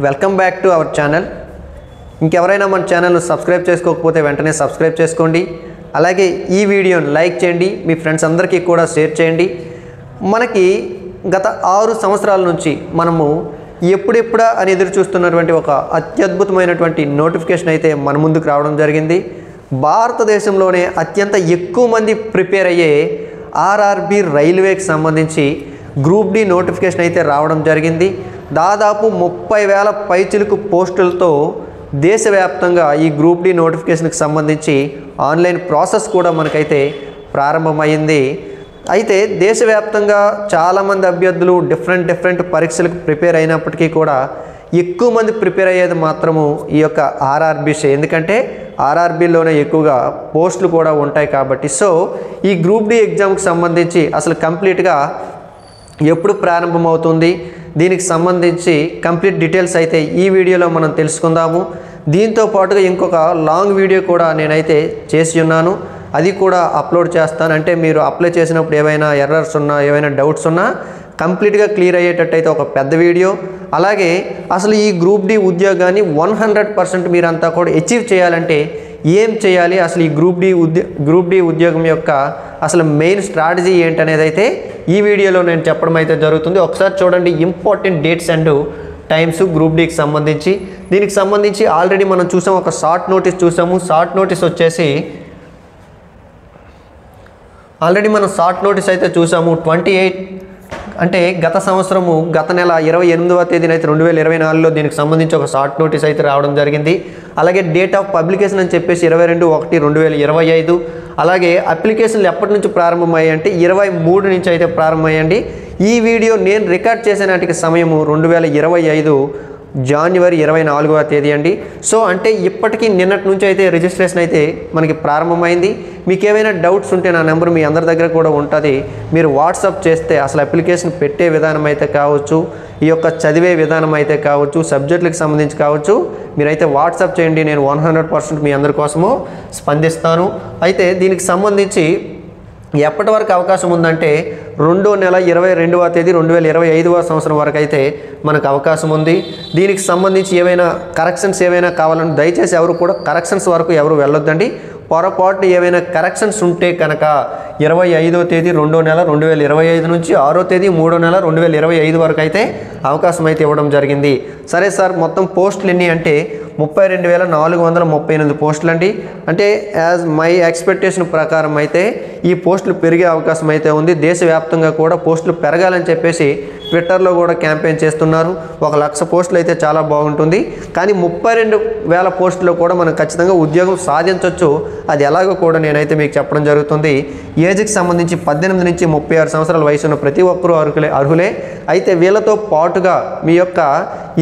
Welcome back to our channel. ఇంకెవరైనా మన ఛానల్ను సబ్స్క్రైబ్ చేసుకోకపోతే వెంటనే సబ్స్క్రైబ్ చేసుకోండి. అలాగే ఈ వీడియోని లైక్ చేయండి, మీ ఫ్రెండ్స్ అందరికీ కూడా షేర్ చేయండి. మనకి గత 6 సంవత్సరాల నుంచి మనము ఎప్పుడెప్పుడా అని ఎదురు చూస్తున్నటువంటి ఒక అత్యద్భుతమైనటువంటి నోటిఫికేషన్ అయితే మన ముందుకు రావడం జరిగింది. భారతదేశంలోనే అత్యంత ఎక్కువ మంది ప్రిపేర్ అయ్యే ఆర్ఆర్బి రైల్వేకి సంబంధించి గ్రూప్ డి నోటిఫికేషన్ అయితే రావడం జరిగింది. దాదాపు 30,000 పైచిలుకు పోస్టులతో దేశవ్యాప్తంగా ఈ గ్రూప్ డి నోటిఫికేషన్కి సంబంధించి ఆన్లైన్ ప్రాసెస్ కూడా మనకైతే ప్రారంభమైంది. అయితే దేశవ్యాప్తంగా చాలామంది అభ్యర్థులు డిఫరెంట్ పరీక్షలకు ప్రిపేర్ అయినప్పటికీ కూడా ఎక్కువ మంది ప్రిపేర్ అయ్యేది మాత్రము ఈ యొక్క ఆర్ఆర్బీసే. ఎందుకంటే ఆర్ఆర్బీలోనే ఎక్కువగా పోస్టులు కూడా ఉంటాయి కాబట్టి. సో ఈ గ్రూప్ డి ఎగ్జామ్కి సంబంధించి అసలు కంప్లీట్గా ఎప్పుడు ప్రారంభమవుతుంది, దీనికి సంబంధించి కంప్లీట్ డీటెయిల్స్ అయితే ఈ వీడియోలో మనం తెలుసుకుందాము. దీంతో పాటుగా ఇంకొక లాంగ్ వీడియో కూడా నేనైతే చేసి ఉన్నాను, అది కూడా అప్లోడ్ చేస్తాను. అంటే మీరు అప్లై చేసినప్పుడు ఏవైనా ఎర్రర్స్ ఉన్నా, ఏవైనా డౌట్స్ ఉన్నా కంప్లీట్గా క్లియర్ అయ్యేటట్టయితే ఒక పెద్ద వీడియో. అలాగే అసలు ఈ గ్రూప్ డి ఉద్యోగాన్ని 100% మీరంతా కూడా అచీవ్ చేయాలంటే ఏం చేయాలి, అసలు ఈ గ్రూప్ డి ఉద్యోగం యొక్క అసలు మెయిన్ స్ట్రాటజీ ఏంటనేది అయితే ఈ వీడియోలో నేను చెప్పడం అయితే జరుగుతుంది. ఒకసారి చూడండి important dates and times group డికి సంబంధించి. దీనికి సంబంధించి ఆల్రెడీ మనం చూసాం, ఒక షార్ట్ నోటీస్ చూసాము. షార్ట్ నోటీస్ వచ్చేసి ఆల్రెడీ మనం షార్ట్ నోటీస్ అయితే చూసాము. 28 అంటే గత సంవత్సరము గత నెల 28వ తేదీన అయితే 2024లో దీనికి సంబంధించి ఒక షార్ట్ నోటీస్ అయితే రావడం జరిగింది. అలాగే డేట్ ఆఫ్ పబ్లికేషన్ అని చెప్పేసి 22/1/2025. అలాగే అప్లికేషన్లు ఎప్పటి నుంచి ప్రారంభమయ్యాయి అంటే 23 నుంచి అయితే ప్రారంభమయ్యండి. ఈ వీడియో నేను రికార్డ్ చేసే నాటికి సమయము 2025 జనవరి 24వ తేదీ అండి. సో అంటే ఇప్పటికీ నిన్నటి నుంచి అయితే రిజిస్ట్రేషన్ అయితే మనకి ప్రారంభమైంది. మీకు ఏమైనా డౌట్స్ ఉంటే నా నెంబర్ మీ అందరి దగ్గర కూడా ఉంటుంది, మీరు వాట్సాప్ చేస్తే అసలు అప్లికేషన్ పెట్టే విధానం అయితే కావచ్చు, ఈ యొక్క చదివే విధానం అయితే కావచ్చు, సబ్జెక్టులకు సంబంధించి కావచ్చు, మీరైతే వాట్సాప్ చేయండి. నేను 100% మీ అందరి కోసము స్పందిస్తాను. అయితే దీనికి సంబంధించి ఎప్పటి వరకు అవకాశం ఉందంటే 2వ నెల 22వ తేదీ 2025వ సంవత్సరం వరకు అయితే మనకు అవకాశం ఉంది. దీనికి సంబంధించి ఏవైనా కరెక్షన్స్ ఏవైనా కావాలని దయచేసి ఎవరు కూడా కరెక్షన్స్ వరకు ఎవరు వెళ్ళొద్దండి. పొరపాటు ఏవైనా కరెక్షన్స్ ఉంటే కనుక 25వ తేదీ 2వ నెల 2025 నుంచి 6వ తేదీ 3వ నెల 2025 వరకు అయితే అవకాశం అయితే ఇవ్వడం జరిగింది. సరే సార్, మొత్తం పోస్టులు ఎన్ని అంటే 32,438 పోస్టులు అండి. అంటే యాజ్ మై ఎక్స్పెక్టేషన్ ప్రకారం అయితే ఈ పోస్టులు పెరిగే అవకాశం అయితే ఉంది. దేశవ్యాప్తంగా కూడా పోస్టులు పెరగాలని చెప్పేసి ట్విట్టర్లో కూడా క్యాంపెయిన్ చేస్తున్నారు. 1,00,000 పోస్టులు అయితే చాలా బాగుంటుంది. కానీ 32,000 పోస్టుల్లో కూడా మనం ఖచ్చితంగా ఉద్యోగం సాధించవచ్చు. అది ఎలాగో కూడా నేనైతే మీకు చెప్పడం జరుగుతుంది. ఏజ్కి సంబంధించి 18 నుంచి 36 సంవత్సరాల వయసు ఉన్న ప్రతి ఒక్కరూ అర్హులే. అయితే వీళ్ళతో పాటుగా మీ యొక్క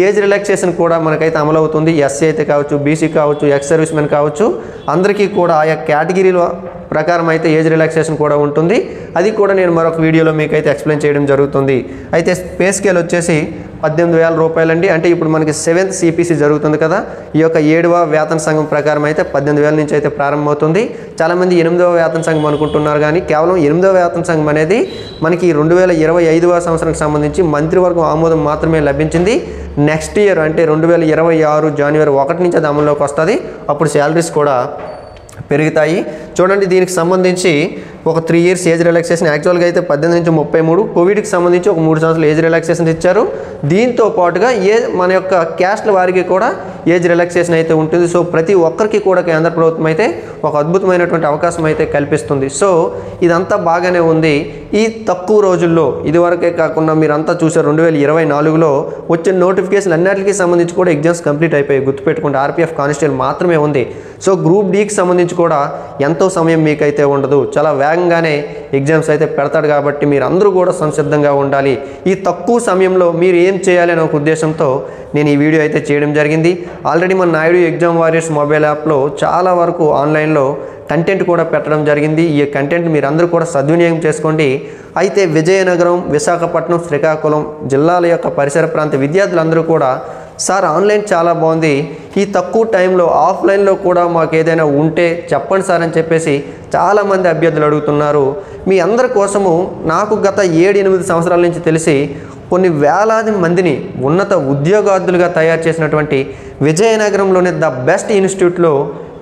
ఏజ్ రిలాక్సేషన్ కూడా మనకైతే అమలవుతుంది. ఎస్సీ అయితే కావచ్చు, బీసీ కావచ్చు, ఎక్స్ సర్వీస్ మెన్ కావచ్చు, అందరికీ కూడా ఆయా కేటగిరీల ప్రకారం అయితే ఏజ్ రిలాక్సేషన్ కూడా ఉంటుంది. అది కూడా నేను మరొక వీడియోలో మీకు అయితే ఎక్స్ప్లెయిన్ చేయడం జరుగుతుంది. అయితే పే స్కేల్ వచ్చేసి 18,000 రూపాయలండి. అంటే ఇప్పుడు మనకి 7th CPC జరుగుతుంది కదా, ఈ యొక్క 7వ వేతన సంఘం ప్రకారం అయితే 18,000 నుంచి అయితే ప్రారంభమవుతుంది. చాలామంది 8వ వేతన సంఘం అనుకుంటున్నారు, కానీ కేవలం 8వ వేతన సంఘం అనేది మనకి 2025వ సంవత్సరానికి సంబంధించి మంత్రివర్గం ఆమోదం మాత్రమే లభించింది. నెక్స్ట్ ఇయర్ అంటే 2026 జనవరి 1 నుంచి అది అమల్లోకి వస్తుంది. అప్పుడు శాలరీస్ కూడా పెరుగుతాయి. చూడండి, దీనికి సంబంధించి ఒక 3 years ఏజ్ రిలాక్సేషన్ యాక్చువల్గా అయితే 18 నుంచి 33. కోవిడ్కి సంబంధించి ఒక 3 సంవత్సరాలు ఏజ్ రిలాక్సేషన్ ఇచ్చారు. దీంతో పాటుగా మన యొక్క క్యాస్ట్ల వారికి కూడా ఏజ్ రిలాక్సేషన్ అయితే ఉంటుంది. సో ప్రతి ఒక్కరికి కూడా కేంద్ర ప్రభుత్వం అయితే ఒక అద్భుతమైనటువంటి అవకాశం అయితే కల్పిస్తుంది. సో ఇదంతా బాగానే ఉంది. ఈ తక్కువ రోజుల్లో ఇదివరకే కాకుండా మీరంతా చూసారు 2024లో వచ్చిన నోటిఫికేషన్ అన్నిటికీ సంబంధించి కూడా ఎగ్జామ్స్ కంప్లీట్ అయిపోయాయి. గుర్తుపెట్టుకుంటే RPF కానిస్టేబుల్ మాత్రమే ఉంది. సో గ్రూప్ డికి సంబంధించి కూడా ఎంతో సమయం మీకైతే ఉండదు, చాలా వేగంగానే ఎగ్జామ్స్ అయితే పెడతాడు. కాబట్టి మీరు అందరూ కూడా సంసిద్ధంగా ఉండాలి. ఈ తక్కువ సమయంలో మీరు ఏం చేయాలి అనే ఒక ఉద్దేశంతో నేను ఈ వీడియో అయితే చేయడం జరిగింది. ఆల్రెడీ మన నాయుడు ఎగ్జామ్ వారియర్స్ మొబైల్ యాప్లో చాలా వరకు ఆన్లైన్లో కంటెంట్ కూడా పెట్టడం జరిగింది. ఈ కంటెంట్ మీరు అందరూ కూడా సద్వినియోగం చేసుకోండి. అయితే విజయనగరం, విశాఖపట్నం, శ్రీకాకుళం జిల్లాల యొక్క పరిసర ప్రాంత విద్యార్థులందరూ కూడా సార్ ఆన్లైన్ చాలా బాగుంది, ఈ తక్కువ టైంలో ఆఫ్లైన్లో కూడా మాకు ఏదైనా ఉంటే చెప్పండి సార్ అని చెప్పేసి చాలామంది అభ్యర్థులు అడుగుతున్నారు. మీ అందరి కోసము నాకు గత 7-8 సంవత్సరాల నుంచి తెలిసి కొన్ని వేలాది మందిని ఉన్నత ఉద్యోగార్థులుగా తయారు చేసినటువంటి విజయనగరంలోని ద బెస్ట్ ఇన్స్టిట్యూట్లో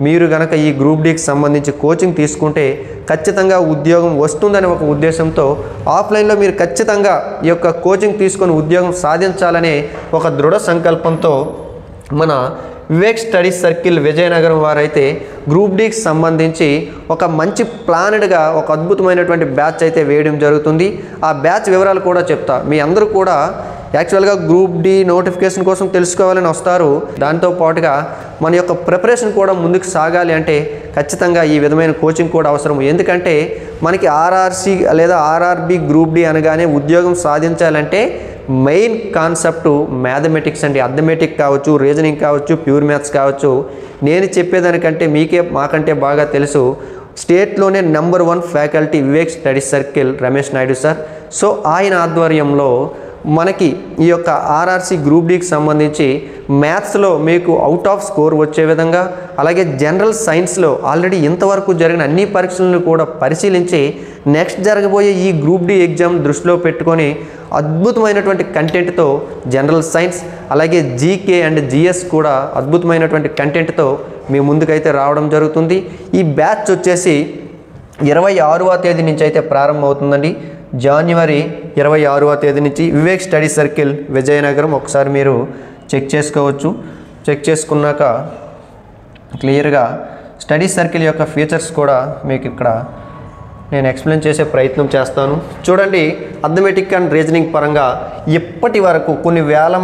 మీరు గనక ఈ గ్రూప్ డీకి సంబంధించి కోచింగ్ తీసుకుంటే ఖచ్చితంగా ఉద్యోగం వస్తుందనే ఒక ఉద్దేశంతో ఆఫ్లైన్లో మీరు ఖచ్చితంగా ఈ యొక్క కోచింగ్ తీసుకొని ఉద్యోగం సాధించాలనే ఒక దృఢ సంకల్పంతో మన వివేక్ స్టడీ సర్కిల్ విజయనగరం వారైతే గ్రూప్ డీకి సంబంధించి ఒక మంచి ప్లానెడ్గా ఒక అద్భుతమైనటువంటి బ్యాచ్ అయితే వేయడం జరుగుతుంది. ఆ బ్యాచ్ వివరాలు కూడా చెప్తా. మీ అందరూ కూడా యాక్చువల్గా గ్రూప్ డి నోటిఫికేషన్ కోసం తెలుసుకోవాలని వస్తారు. దాంతో పాటుగా మన యొక్క ప్రిపరేషన్ కూడా ముందుకు సాగాలి అంటే ఖచ్చితంగా ఈ విధమైన కోచింగ్ కూడా అవసరం. ఎందుకంటే మనకి ఆర్ఆర్సి లేదా ఆర్ఆర్బి గ్రూప్ డి అనగానే ఉద్యోగం సాధించాలంటే మెయిన్ కాన్సెప్ట్ మ్యాథమెటిక్స్ అండి. అర్థమెటిక్ కావచ్చు, రీజనింగ్ కావచ్చు, ప్యూర్ మ్యాథ్స్ కావచ్చు. నేను చెప్పేదానికంటే మాకంటే బాగా తెలుసు. స్టేట్లోనే number 1 faculty Vivek study circle Ramesh Naidu sir. So ఆయన ఆధ్వర్యంలో మనకి ఈ యొక్క ఆర్ఆర్సి గ్రూప్ డీకి సంబంధించి మ్యాథ్స్లో మీకు అవుట్ ఆఫ్ స్కోర్ వచ్చే విధంగా, అలాగే జనరల్ సైన్స్లో ఆల్రెడీ ఇంతవరకు జరిగిన అన్ని పరీక్షలను కూడా పరిశీలించి నెక్స్ట్ జరగబోయే ఈ గ్రూప్ డి ఎగ్జామ్ దృష్టిలో పెట్టుకొని అద్భుతమైనటువంటి కంటెంట్తో జనరల్ సైన్స్ అలాగే జీకే అండ్ జిఎస్ కూడా అద్భుతమైనటువంటి కంటెంట్తో మీ ముందుకైతే రావడం జరుగుతుంది. ఈ బ్యాచ్ వచ్చేసి 26వ తేదీ నుంచి అయితే ప్రారంభమవుతుందండి. జనవరి 26వ తేదీ నుంచి వివేక్ స్టడీ సర్కిల్ విజయనగరం ఒకసారి మీరు చెక్ చేసుకోవచ్చు. చెక్ చేసుకున్నాక క్లియర్గా స్టడీ సర్కిల్ యొక్క ఫీచర్స్ కూడా మీకు ఇక్కడ నేను ఎక్స్ప్లెయిన్ చేసే ప్రయత్నం చేస్తాను. చూడండి, అర్థమెటిక్ అండ్ రీజనింగ్ పరంగా ఇప్పటి వరకు కొన్ని వేల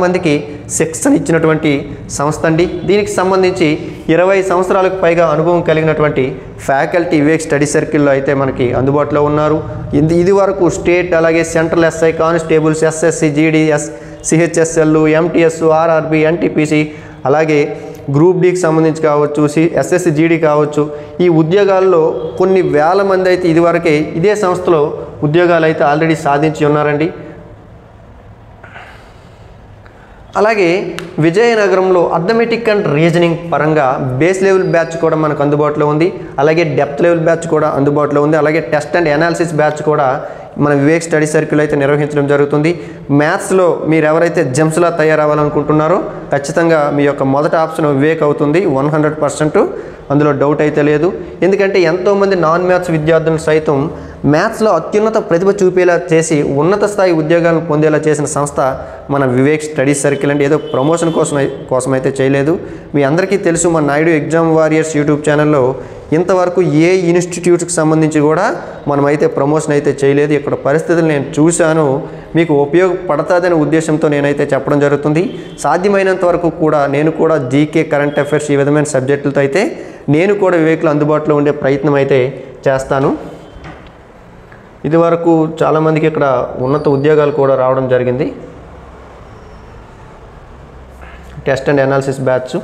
మందికి శిక్షణ ఇచ్చినటువంటి సంస్థ అండి. దీనికి సంబంధించి 20 సంవత్సరాలకు పైగా అనుభవం కలిగినటువంటి ఫ్యాకల్టీ వివేక్ స్టడీ సర్కిల్లో అయితే మనకి అందుబాటులో ఉన్నారు. ఇది వరకు స్టేట్ అలాగే central SI constables, SSC, GDS, CHSL, MTS, RRB, NTPC అలాగే గ్రూప్ డీకి సంబంధించి కావచ్చు, ఎస్ఎస్సి జీడీ కావచ్చు. ఈ ఉద్యోగాల్లో కొన్ని వేల మంది అయితే ఇదివరకే ఇదే సంస్థలో ఉద్యోగాలు అయితే ఆల్రెడీ సాధించి ఉన్నారండి. అలాగే విజయనగరంలో అర్థమెటిక్ అండ్ రీజనింగ్ పరంగా బేస్ లెవెల్ బ్యాచ్ కూడా మనకు అందుబాటులో ఉంది. అలాగే డెప్త్ లెవెల్ బ్యాచ్ కూడా అందుబాటులో ఉంది. అలాగే టెస్ట్ అండ్ అనాలిసిస్ బ్యాచ్ కూడా మన వివేక్ స్టడీ సర్కిల్ అయితే నిర్వహించడం జరుగుతుంది. మ్యాథ్స్లో మీరు ఎవరైతే జెమ్స్లా తయారవ్వాలనుకుంటున్నారో ఖచ్చితంగా మీ యొక్క మొదటి ఆప్షన్ వివేక్ అవుతుంది. 100% అందులో డౌట్ అయితే లేదు. ఎందుకంటే ఎంతోమంది నాన్ మ్యాథ్స్ విద్యార్థులను సైతం మ్యాథ్స్లో అత్యున్నత ప్రతిభ చూపేలా చేసి ఉన్నత స్థాయి ఉద్యోగాలను పొందేలా చేసిన సంస్థ మన వివేక్ స్టడీ సర్కిల్ అంటే ఏదో ప్రమోషన్ కోసం అయితే చేయలేదు. మీ అందరికీ తెలుసు, మన నాయుడు ఎగ్జామ్ వారియర్స్ యూట్యూబ్ ఛానల్లో ఇంతవరకు ఏ ఇన్స్టిట్యూట్కి సంబంధించి కూడా మనమైతే ప్రమోషన్ అయితే చేయలేదు. ఇక్కడ పరిస్థితులు నేను చూశాను, మీకు ఉపయోగపడుతుందనే ఉద్దేశంతో నేనైతే చెప్పడం జరుగుతుంది. సాధ్యమైనంత వరకు కూడా నేను కూడా జీకే, కరెంట్ అఫైర్స్ ఈ విధమైన సబ్జెక్టులతో అయితే నేను కూడా వివేక్లో అందుబాటులో ఉండే ప్రయత్నం అయితే చేస్తాను. ఇదివరకు చాలామందికి ఇక్కడ ఉన్నత ఉద్యోగాలు కూడా రావడం జరిగింది. టెస్ట్ అండ్ అనాలిసిస్ బ్యాచ్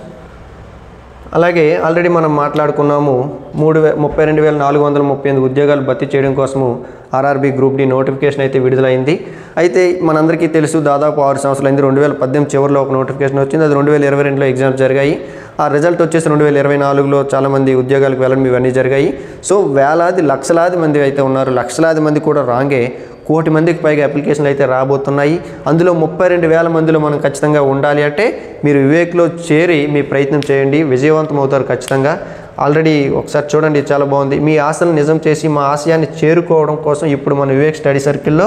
అలాగే ఆల్రెడీ మనం మాట్లాడుకున్నాము. 32,438 ఉద్యోగాలు భర్తీ చేయడం కోసము ఆర్ఆర్బి గ్రూప్ డి నోటిఫికేషన్ అయితే విడుదలైంది. అయితే మనందరికీ తెలుసు, దాదాపు 6 సంవత్సరాలు అయింది. 2018 చివరిలో ఒక నోటిఫికేషన్ వచ్చింది. అది 2022లో ఎగ్జామ్స్ జరిగాయి. ఆ రిజల్ట్ వచ్చేసి 2024లో చాలామంది ఉద్యోగాలకు వెళ్ళడం ఇవన్నీ జరిగాయి. సో వేలాది లక్షలాది మంది అయితే ఉన్నారు. లక్షలాది మంది కూడా రాంగే 1 కోటి మందికి పైగా అప్లికేషన్లు అయితే రాబోతున్నాయి. అందులో 32,000 మందిలో మనం ఖచ్చితంగా ఉండాలి అంటే మీరు వివేక్లో చేరి మీ ప్రయత్నం చేయండి, విజయవంతం అవుతారు ఖచ్చితంగా. ఆల్రెడీ ఒకసారి చూడండి, చాలా బాగుంది. మీ ఆశను నిజం చేసి మా ఆశయాన్ని చేరుకోవడం కోసం ఇప్పుడు మన వివేక్ స్టడీ సర్కిల్లో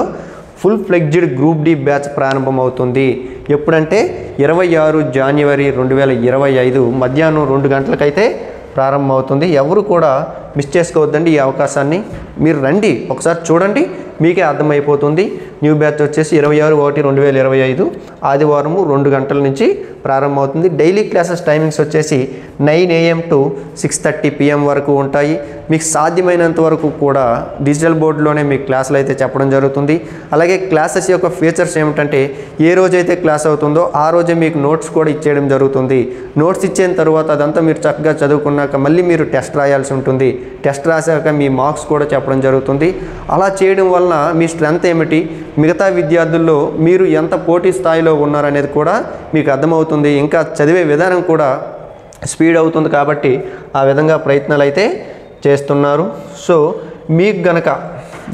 full fledged group D batch ప్రారంభం అవుతుంది. ఎప్పుడంటే 26 జనవరి 2025 మధ్యాహ్నం 2 గంటలకైతే ప్రారంభమవుతుంది. ఎవరు కూడా మిస్ చేసుకోవద్దండి ఈ అవకాశాన్ని. మీరు రండి, ఒకసారి చూడండి, మీకే అర్థమైపోతుంది. న్యూ బ్యాచ్ వచ్చేసి 26/1/2025 ఆదివారం 2 గంటల నుంచి ప్రారంభమవుతుంది. డైలీ క్లాసెస్ టైమింగ్స్ వచ్చేసి 9 AM to 6:30 PM వరకు ఉంటాయి. మీకు సాధ్యమైనంత వరకు కూడా డిజిటల్ బోర్డులోనే మీకు క్లాసులు అయితే చెప్పడం జరుగుతుంది. అలాగే క్లాసెస్ యొక్క ఫీచర్స్ ఏమిటంటే ఏ రోజైతే క్లాస్ అవుతుందో ఆ రోజే మీకు నోట్స్ కూడా ఇచ్చేయడం జరుగుతుంది. నోట్స్ ఇచ్చిన తర్వాత అదంతా మీరు చక్కగా చదువుకున్నాక మళ్ళీ మీరు టెస్ట్ రాయాల్సి ఉంటుంది. టెస్ట్ రాశాక మీ మార్క్స్ కూడా చెప్పడం జరుగుతుంది. అలా చేయడం వలన మీ స్ట్రెంత్ ఏమిటి, మిగతా విద్యార్థుల్లో మీరు ఎంత పోటీ స్థాయిలో ఉన్నారనేది కూడా మీకు అర్థమవుతుంది. ఇంకా చదివే విధానం కూడా స్పీడ్ అవుతుంది. కాబట్టి ఆ విధంగా ప్రయత్నాలు అయితే చేస్తున్నారు. సో మీకు గనక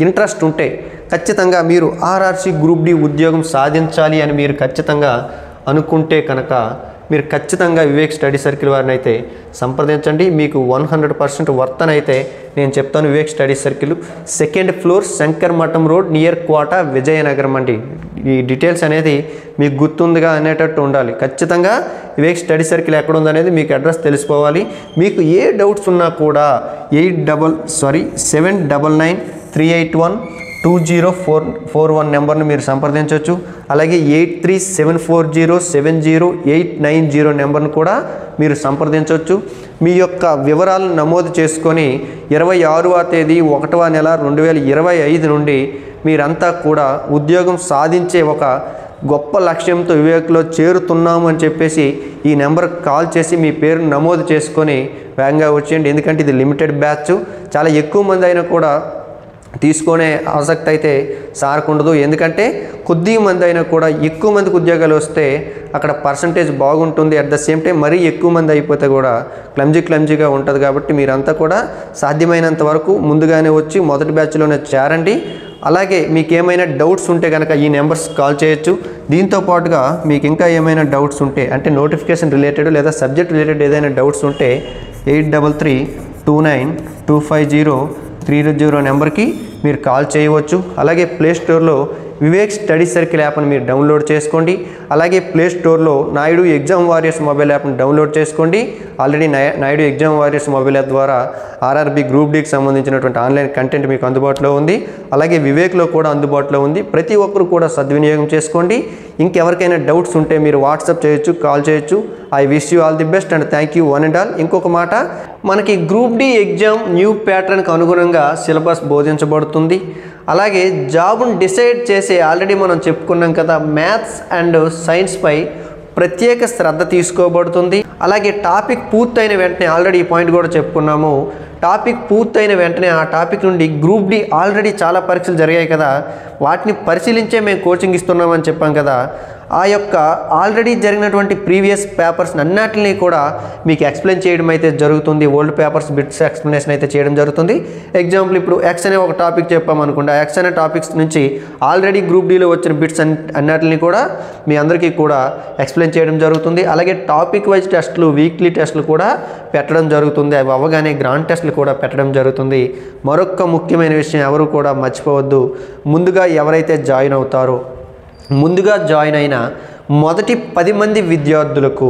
ఇంట్రెస్ట్ ఉంటే ఖచ్చితంగా మీరు ఆర్ఆర్సీ గ్రూప్ డి ఉద్యోగం సాధించాలి అని మీరు ఖచ్చితంగా అనుకుంటే కనుక మీరు ఖచ్చితంగా వివేక్ స్టడీ సర్కిల్ వారిని అయితే సంప్రదించండి. మీకు 100% వర్తనైతే నేను చెప్తాను. Vivek study circle, 2nd floor, Shankar మఠం రోడ్, నియర్ కోట, విజయనగరం అండి. ఈ డీటెయిల్స్ అనేది మీకు గుర్తుందిగా అనేటట్టు ఉండాలి. ఖచ్చితంగా వివేక్ స్టడీ సర్కిల్ ఎక్కడ ఉందనేది మీకు అడ్రస్ తెలిసిపోవాలి. మీకు ఏ డౌట్స్ ఉన్నా కూడా 79938120441 నెంబర్ను మీరు సంప్రదించవచ్చు. అలాగే 8374070890 నెంబర్ను కూడా మీరు సంప్రదించవచ్చు. మీ యొక్క వివరాలను నమోదు చేసుకొని 26వ తేదీ 1వ నెల 2025 నుండి మీరంతా కూడా ఉద్యోగం సాధించే ఒక గొప్ప లక్ష్యంతో వివేక్లో చేరుతున్నాము అని చెప్పేసి ఈ నెంబర్కి కాల్ చేసి మీ పేరు నమోదు చేసుకొని వేగంగా వచ్చేయండి. ఎందుకంటే ఇది లిమిటెడ్ బ్యాచ్, చాలా ఎక్కువ మంది అయినా కూడా తీసుకునే ఆసక్తి అయితే సార్కు ఉండదు. ఎందుకంటే కొద్ది మంది అయినా కూడా ఎక్కువ మందికి ఉద్యోగాలు వస్తే అక్కడ పర్సంటేజ్ బాగుంటుంది. అట్ ద సేమ్ టైం మరీ ఎక్కువ మంది అయిపోతే కూడా క్లమ్జీగా ఉంటుంది. కాబట్టి మీరంతా కూడా సాధ్యమైనంత వరకు ముందుగానే వచ్చి మొదటి బ్యాచ్లోనే చేరండి. అలాగే మీకు ఏమైనా డౌట్స్ ఉంటే కనుక ఈ నెంబర్స్ కాల్ చేయొచ్చు. దీంతో పాటుగా మీకు ఇంకా ఏమైనా డౌట్స్ ఉంటే అంటే నోటిఫికేషన్ రిలేటెడ్ లేదా సబ్జెక్ట్ రిలేటెడ్ ఏదైనా డౌట్స్ ఉంటే 8332950300 నెంబర్కి మీరు కాల్ చేయవచ్చు. అలాగే ప్లే స్టోర్లో వివేక్ స్టడీ సర్కిల్ యాప్ని మీరు డౌన్లోడ్ చేసుకోండి. అలాగే ప్లే స్టోర్లో నాయుడు ఎగ్జామ్ వారియర్స్ మొబైల్ యాప్ని డౌన్లోడ్ చేసుకోండి. Already Naidu exam warriors mobile app ద్వారా ఆర్ఆర్బీ గ్రూప్ డికి సంబంధించినటువంటి ఆన్లైన్ కంటెంట్ మీకు అందుబాటులో ఉంది. అలాగే వివేక్లో కూడా అందుబాటులో ఉంది. ప్రతి ఒక్కరు కూడా సద్వినియోగం చేసుకోండి. ఇంకెవరికైనా డౌట్స్ ఉంటే మీరు వాట్సాప్ చేయొచ్చు, కాల్ చేయొచ్చు. I wish you all the best and thank you one and all. ఇంకొక మాట, మనకి గ్రూప్ డి ఎగ్జామ్ న్యూ ప్యాటర్న్కి అనుగుణంగా సిలబస్ బోధించబడుతుంది. అలాగే జాబ్ను డిసైడ్ చేసే ఆల్రెడీ మనం చెప్పుకున్నాం కదా, మ్యాథ్స్ అండ్ సైన్స్పై ప్రత్యేక శ్రద్ధ తీసుకోబడుతుంది. అలాగే టాపిక్ పూర్తయిన వెంటనే ఆల్రెడీ ఈ పాయింట్ కూడా చెప్పుకున్నాము. టాపిక్ పూర్తయిన వెంటనే ఆ టాపిక్ నుండి గ్రూప్ డి ఆల్రెడీ చాలా పరీక్షలు జరిగాయి కదా, వాటిని పరిశీలించే మేము కోచింగ్ ఇస్తున్నామని చెప్పాం కదా. ఆ యొక్క ఆల్రెడీ జరిగినటువంటి ప్రీవియస్ పేపర్స్ అన్నిటిని కూడా మీకు ఎక్స్ప్లెయిన్ చేయడం అయితే జరుగుతుంది. ఓల్డ్ పేపర్స్ బిట్స్ ఎక్స్ప్లెనేషన్ అయితే చేయడం జరుగుతుంది. ఎగ్జాంపుల్ ఇప్పుడు ఎక్స్ అనే ఒక టాపిక్ చెప్పామనుకోండి, ఆ ఎక్స్ అనే టాపిక్స్ నుంచి ఆల్రెడీ గ్రూప్ డిలో వచ్చిన బిట్స్ అన్నిటిని కూడా మీ అందరికీ కూడా ఎక్స్ప్లెయిన్ చేయడం జరుగుతుంది. అలాగే టాపిక్ వైజ్ టెస్టులు, వీక్లీ టెస్టులు కూడా పెట్టడం జరుగుతుంది. అవి అవ్వగానే గ్రాండ్ టెస్టులు కూడా పెట్టడం జరుగుతుంది. మరొక ముఖ్యమైన విషయం ఎవరు కూడా మర్చిపోవద్దు, ముందుగా ఎవరైతే జాయిన్ అవుతారో, ముందుగా జాయిన్ అయిన మొదటి 10 మంది విద్యార్థులకు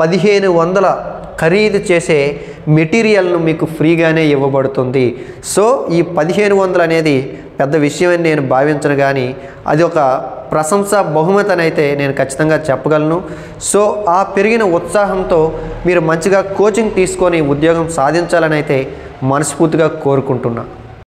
1500 ఖరీదు చేసే మెటీరియల్ను మీకు ఫ్రీగానే ఇవ్వబడుతుంది. సో ఈ 1500 అనేది పెద్ద విషయం అని నేను భావించను, కానీ అది ఒక ప్రశంసా బహుమతి అని అయితే నేను ఖచ్చితంగా చెప్పగలను. సో ఆ పెరిగిన ఉత్సాహంతో మీరు మంచిగా కోచింగ్ తీసుకొని ఉద్యోగం సాధించాలని అయితే మనస్ఫూర్తిగా కోరుకుంటున్నా.